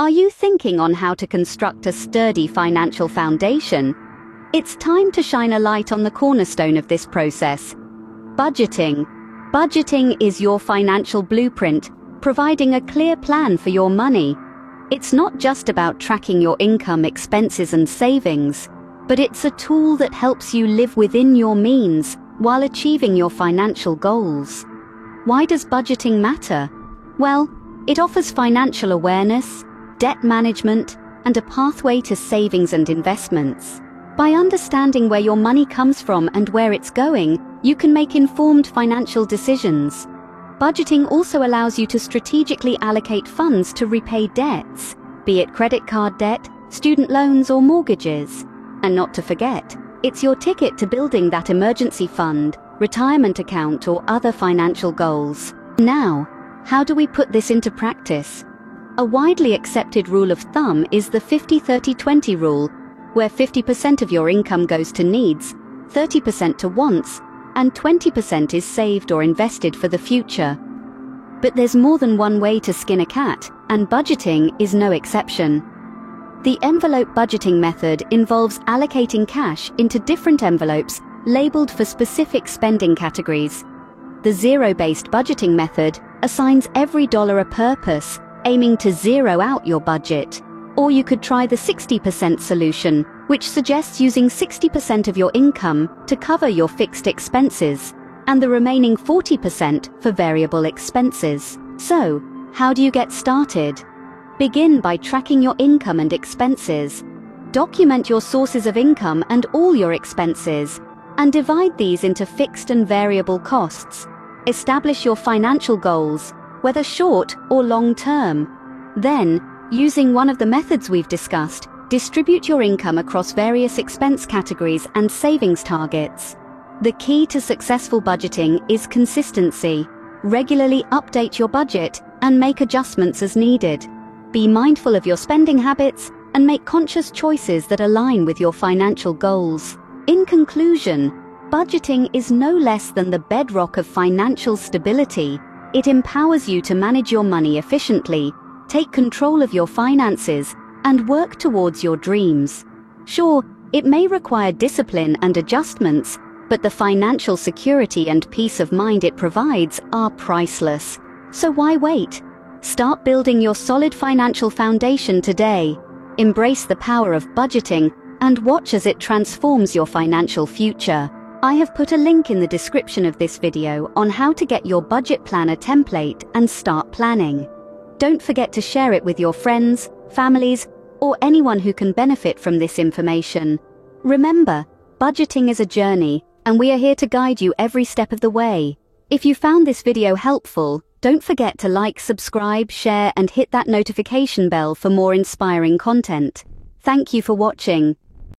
Are you thinking on how to construct a sturdy financial foundation? It's time to shine a light on the cornerstone of this process: budgeting. Budgeting is your financial blueprint, providing a clear plan for your money. It's not just about tracking your income, expenses, and savings, but it's a tool that helps you live within your means while achieving your financial goals. Why does budgeting matter? Well, it offers financial awareness, debt management, and a pathway to savings and investments. By understanding where your money comes from and where it's going, you can make informed financial decisions. Budgeting also allows you to strategically allocate funds to repay debts, be it credit card debt, student loans, or mortgages. And not to forget, it's your ticket to building that emergency fund, retirement account, or other financial goals. Now, how do we put this into practice? A widely accepted rule of thumb is the 50-30-20 rule, where 50% of your income goes to needs, 30% to wants, and 20% is saved or invested for the future. But there's more than one way to skin a cat, and budgeting is no exception. The envelope budgeting method involves allocating cash into different envelopes labeled for specific spending categories. The zero-based budgeting method assigns every dollar a purpose, aiming to zero out your budget. Or you could try the 60% solution, which suggests using 60% of your income to cover your fixed expenses, and the remaining 40% for variable expenses. So, how do you get started? Begin by tracking your income and expenses. Document your sources of income and all your expenses, and divide these into fixed and variable costs. Establish your financial goals, whether short or long term. Then, using one of the methods we've discussed, distribute your income across various expense categories and savings targets. The key to successful budgeting is consistency. Regularly update your budget and make adjustments as needed. Be mindful of your spending habits and make conscious choices that align with your financial goals. In conclusion, budgeting is no less than the bedrock of financial stability. It empowers you to manage your money efficiently, take control of your finances, and work towards your dreams. Sure, it may require discipline and adjustments, but the financial security and peace of mind it provides are priceless. So why wait? Start building your solid financial foundation today. Embrace the power of budgeting and watch as it transforms your financial future. I have put a link in the description of this video on how to get your budget planner template and start planning. Don't forget to share it with your friends, families, or anyone who can benefit from this information. Remember, budgeting is a journey, and we are here to guide you every step of the way. If you found this video helpful, don't forget to like, subscribe, share, and hit that notification bell for more inspiring content. Thank you for watching.